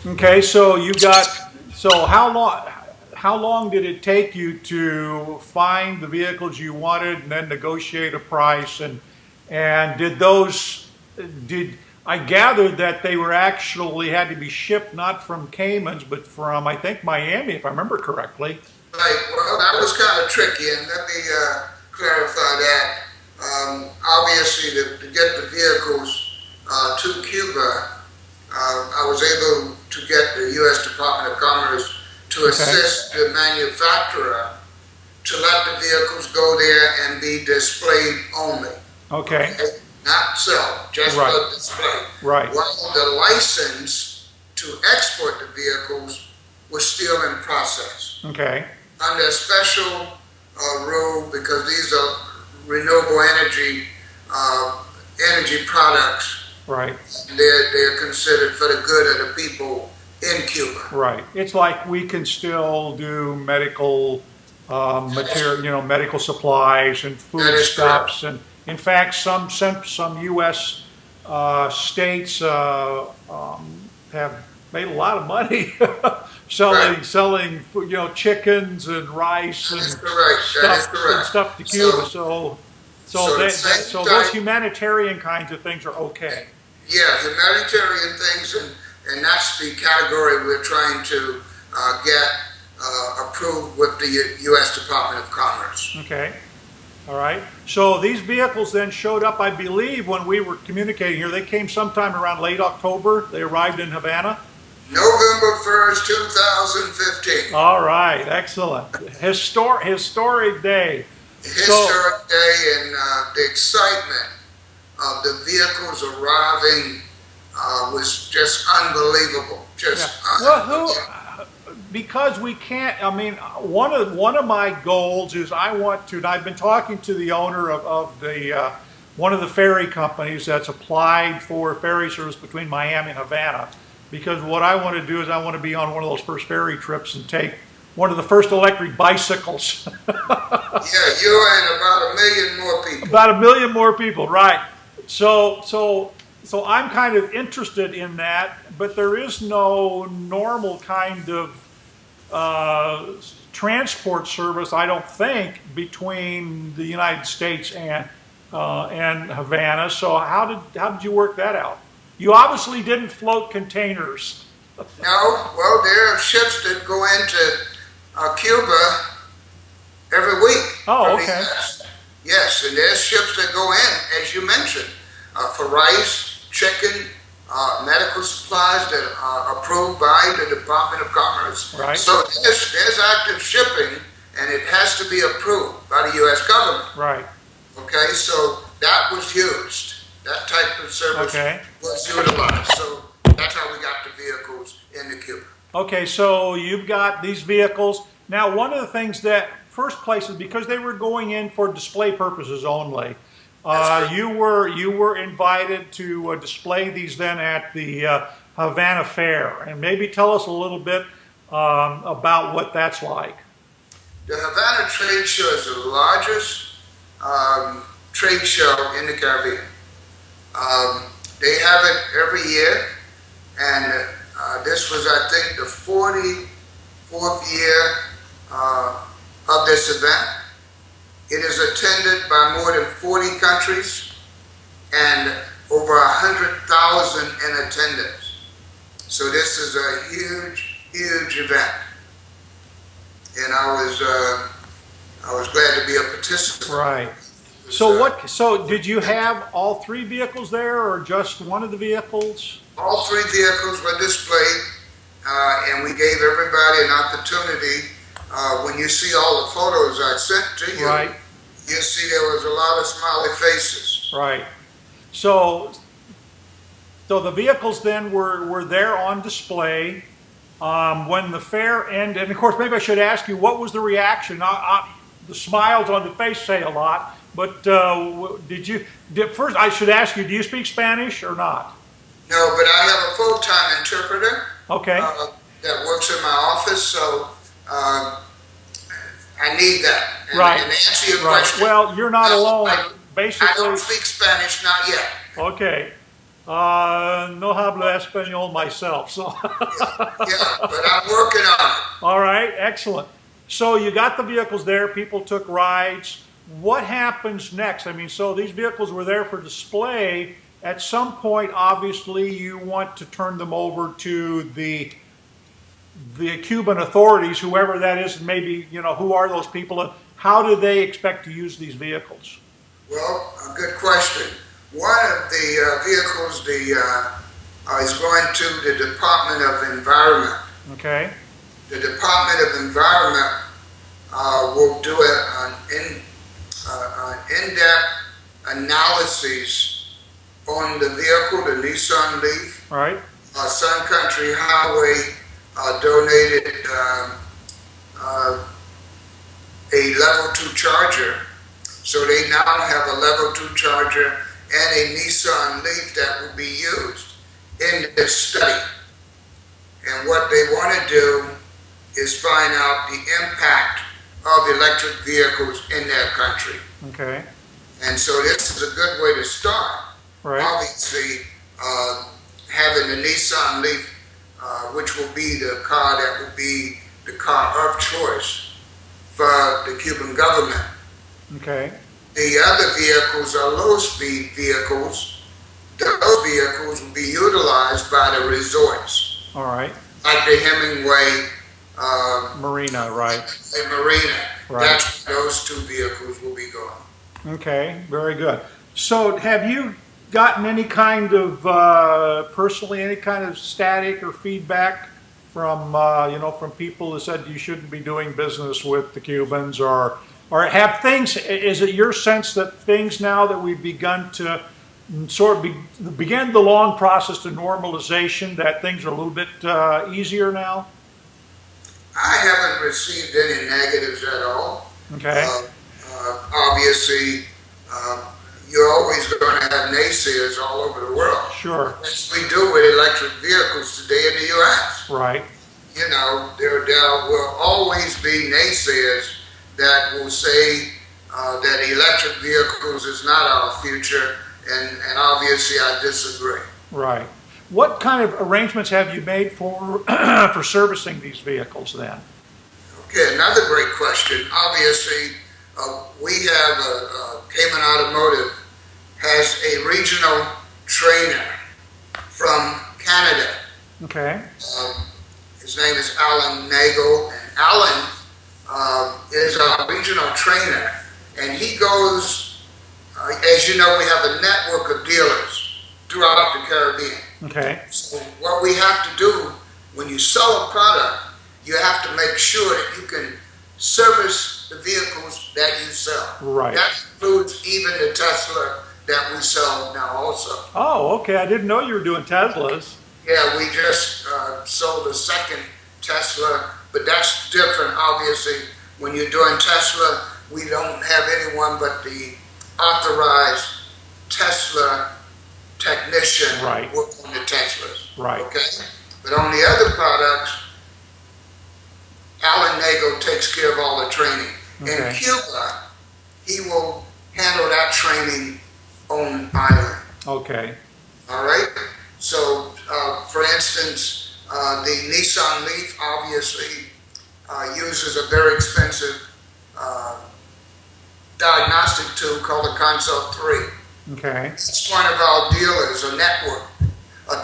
Okay, so how long did it take you to find the vehicles you wanted and then negotiate a price and did I gathered that they were actually had to be shipped not from Cayman's but from I think Miami if I remember correctly. Right. Well, that was kind of tricky, and let me clarify that. Obviously, to get the vehicles to Cuba, I was able to get the U.S. Department of Commerce to Okay. assist the manufacturer to let the vehicles go there and be displayed only. Okay. Okay? Not sell, just Right. for display. Right. While the license to export the vehicles was still in process Okay. under a special rule because these are renewable energy products. Right. They're considered for the good of the people in Cuba. Right. It's like we can still do medical material, medical supplies and That is correct. foodstuffs, and in fact, some U.S. States have made a lot of money Right. selling chickens and rice That and is correct. That is correct. stuff to Cuba. So, So at the same so those time, humanitarian kinds of things are okay. yeah, humanitarian things, and that's the category we're trying to get approved with the U.S. Department of Commerce. Okay. All right. So these vehicles then showed up, I believe, when we were communicating here. They came sometime around late October. They arrived in Havana. November 1st, 2015. All right. Excellent. Historic day. So, Historic day, and the excitement of the vehicles arriving was just unbelievable. yeah. Just Well, unbelievable. because we can't, I mean, one of my goals is I want to, and I've been talking to the owner of the, one of the ferry companies that's applied for ferry service between Miami and Havana. Because what I want to do is I want to be on one of those first ferry trips and take one of the first electric bicycles. Yeah, you and about 1 million more people. About 1 million more people, right? So I'm kind of interested in that, but there is no normal kind of transport service, I don't think, between the United States and Havana. So how did you work that out? You obviously didn't float containers. No, well, there are ships that go into Cuba every week Oh, from the okay. U.S. Yes, and there's ships that go in, as you mentioned, for rice, chicken, medical supplies that are approved by the Department of Commerce. Right. So there's active shipping, and it has to be approved by the U.S. government. Right. Okay, so that was used. That type of service Okay. was utilized. So that's how we got the vehicles into Cuba. Okay, so you've got these vehicles. Now, one of the things that first place is because they were going in for display purposes only. That's You were invited to display these then at the Havana Fair, and maybe tell us a little bit about what that's like. The Havana Trade Show is the largest trade show in the Caribbean. They have it every year, and this was, I think, the 44th year of this event. It is attended by more than 40 countries and over 100,000 in attendance. So this is a huge, huge event, and I was glad to be a participant. Right. It was, So did you have all three vehicles there, or just one of the vehicles? all three vehicles were displayed, and we gave everybody an opportunity. When you see all the photos I sent to you, Right. you see there was a lot of smiley faces. Right. So the vehicles then were there on display when the fair ended. And of course, maybe I should ask you, what was the reaction? The smiles on the face say a lot, but first I should ask you, do you speak Spanish or not? No, but I have a full-time interpreter Okay. that works in my office, so I need that. Right. And to answer your Right. question, Well, you're not no, alone. I Basically, don't speak Spanish, not yet. okay. No hablo español myself, so. Yeah, but I'm working on it. All right, excellent. So you got the vehicles there, people took rides. What happens next? I mean, so these vehicles were there for display. At some point, obviously, you want to turn them over to the Cuban authorities, whoever that is, and maybe, who are those people, and how do they expect to use these vehicles? Well, a good question. One of the vehicles is going to the Department of Environment. Okay, The Department of Environment will do an in-depth analysis on the vehicle, the Nissan Leaf. all right, Sun Country Highway donated a level 2 charger. So they now have a level 2 charger and a Nissan Leaf that will be used in this study. And what they want to do is find out the impact of electric vehicles in their country. okay, And so this is a good way to start. right, Obviously, having the Nissan Leaf, which will be the car that will be the car of choice for the Cuban government. okay, The other vehicles are low-speed vehicles. Those vehicles will be utilized by the resorts, all right. like the Hemingway Marina, right, Marina. Right. That's where those two vehicles will be going. okay, very good. So have you gotten any kind of, personally, any kind of static or feedback from, from people that said you shouldn't be doing business with the Cubans, or have things, is it your sense that things now that we've begun to sort of begin the long process to normalization, that things are a little bit easier now? I haven't received any negatives at all. Okay, Obviously, you're always going to have naysayers all over the world. sure, As we do with electric vehicles today in the U.S. right, There will always be naysayers that will say that electric vehicles is not our future, and obviously I disagree. right. What kind of arrangements have you made for for servicing these vehicles then? Okay, another great question. Obviously, we have Cayman Automotive has a regional trainer from Canada. Okay, His name is Alan Nagel, and Alan is our regional trainer, and he goes, as you know, we have a network of dealers throughout the Caribbean. okay, So what we have to do when you sell a product, you have to make sure that you can service the vehicles that you sell. right. That includes even the Tesla that we sell now also. Oh, okay, I didn't know you were doing Teslas. Yeah, we just sold a second Tesla, but that's different. Obviously, when you're doing Tesla, we don't have anyone but the authorized Tesla technician Right. work on the Teslas. Right. Okay? But on the other products, Alan Nagel takes care of all the training. In Okay. Cuba, he will handle that training on island. Okay, All right. So, for instance, the Nissan Leaf obviously uses a very expensive diagnostic tool called the Consult 3. okay, It's one of our dealers, a network.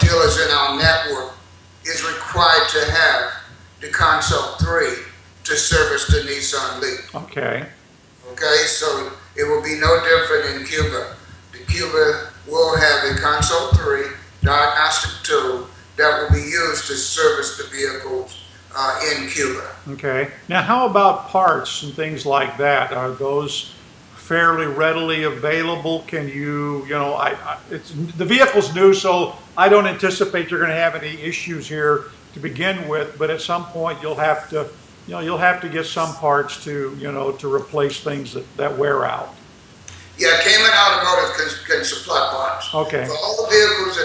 Dealers in our network is required to have the Consult 3 to service the Nissan Leaf. okay, Okay, so it will be no different in Cuba. The Cuba will have a Consult 3 diagnostic tool that will be used to service the vehicles in Cuba. okay. Now, how about parts and things like that? Are those fairly readily available? Can you, it's, the vehicle's new, so I don't anticipate you're gonna have any issues here to begin with, but at some point you'll have to, you'll have to get some parts to, to replace things that wear out. Yeah, Cayman Automotive can supply parts. Okay, For all the vehicles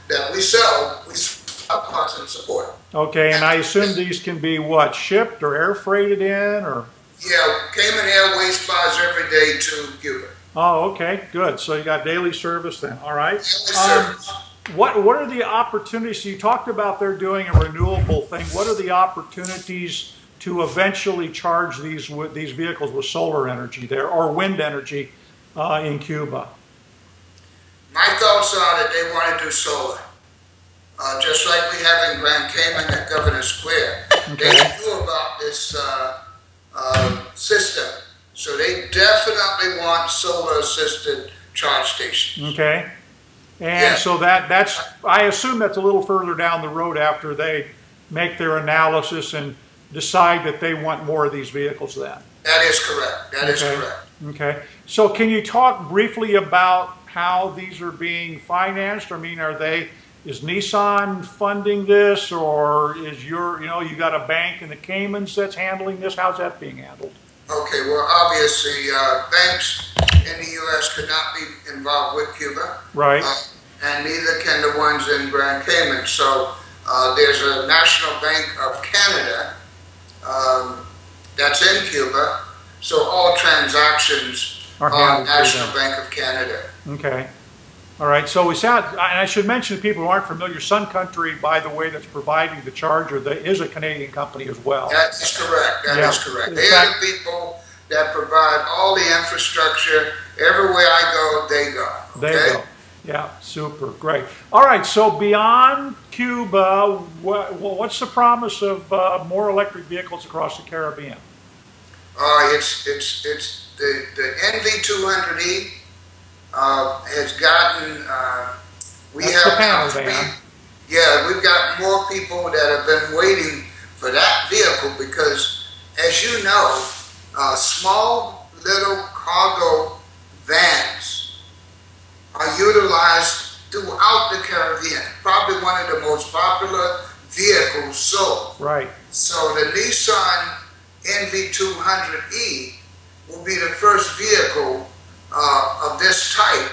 that we sell, we supply parts and support. okay, and I assume these can be what, shipped or air freighted in, or? Yeah, Cayman Airways flies every day to Cuba. Oh, okay, good. So you got daily service then. All right. Daily Um, service. what are the opportunities? So you talked about they're doing a renewable thing. What are the opportunities to eventually charge these vehicles with solar energy there or wind energy in Cuba? My thoughts are that they want to do solar. Just like we have in Grand Cayman at Governor Square. They Okay. knew about this system. So they definitely want solar assisted charge stations. Okay. And Yeah, so that's I assume that's a little further down the road after they make their analysis and decide that they want more of these vehicles then. that is correct. That is Okay. correct. Okay. So can you talk briefly about how these are being financed? I mean, is Nissan funding this or is you got a bank in the Caymans that's handling this? How's that being handled? Okay, well, obviously, banks in the U.S. could not be involved with Cuba, Right. and neither can the ones in Grand Cayman. So there's a National Bank of Canada that's in Cuba. So all transactions Are are handled through National them. Bank of Canada. Okay. All right. So and I should mention to people who aren't familiar, Sun Country, by the way, that's providing the charger, is a Canadian company as well. That is correct. That Yeah. is correct. In They are fact- the people that provide all the infrastructure. Everywhere I go, they go. There Okay? you go. Yeah, super, great. All right, so beyond Cuba, what's the promise of more electric vehicles across the Caribbean? It's the NV200E has gotten. We That's the have panel now van. Yeah, we've got more people that have been waiting for that vehicle because, as you know, small little cargo vans are utilized throughout the Caribbean. Probably one of the most popular vehicles sold. Right, So the Nissan NV200E will be the first vehicle of this type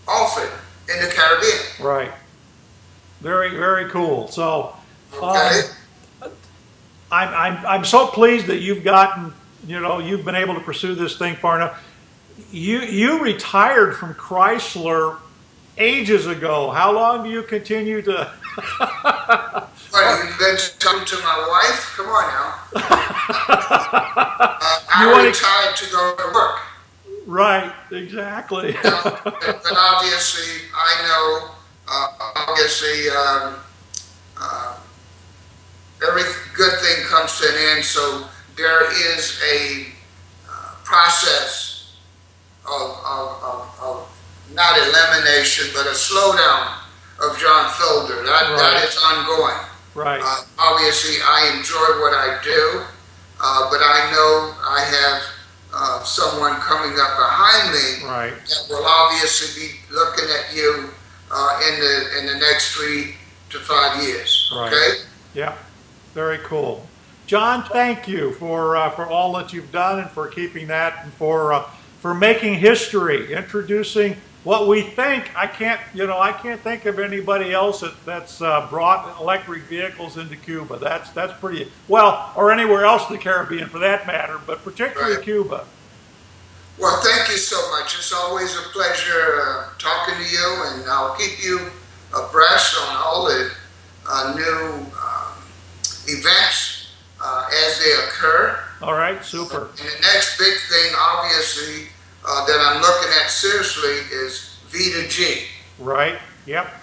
offered in the Caribbean. right. Very, very cool. So, Okay? I'm so pleased that you've gotten, you've been able to pursue this thing far enough. You retired from Chrysler ages ago. How long do you continue to? What, you've been talking to my wife? Come on now. You I wanna- retired to go to work. Right, exactly. But obviously, I know, obviously, every good thing comes to an end, so there is a process of not elimination, but a slowdown of John Felder. That Right. is ongoing. Right. Obviously, I enjoy what I do, but I know I have someone coming up behind me Right. that will obviously be looking at you in the next 3 to 5 years. Right. Okay. Yeah. Very cool. John, thank you for all that you've done and for keeping that and for making history, introducing what we think. I can't think of anybody else that's brought electric vehicles into Cuba. That's pretty well, or anywhere else in the Caribbean for that matter, but particularly Right. Cuba. Well, thank you so much. It's always a pleasure talking to you, and I'll keep you abreast on all the new events as they occur. All right, super. And the next big thing, obviously, that I'm looking at seriously is V to G. Right. Yep.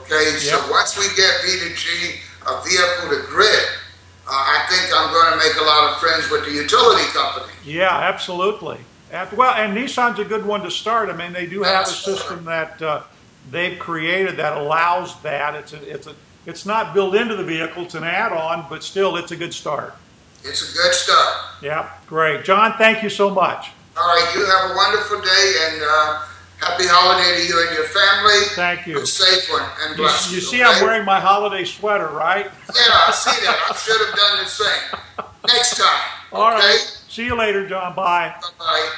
Okay, so Yep. once we get V to G, a vehicle to grid, I think I'm going to make a lot of friends with the utility company. Yeah, absolutely. Well, and Nissan's a good one to start. I mean, they do have a system that they've created that allows that. It's not built into the vehicle; it's an add-on, but still, it's a good start. It's a good start. Yeah, great, John. Thank you so much. All right, you have a wonderful day and happy holiday to you and your family. Thank you. A safe one and You, blessed. you see, okay? I'm wearing my holiday sweater, right? Yeah, I see that. I should have done the same. Next time. All Okay? right. See you later, John. Bye. Bye-bye.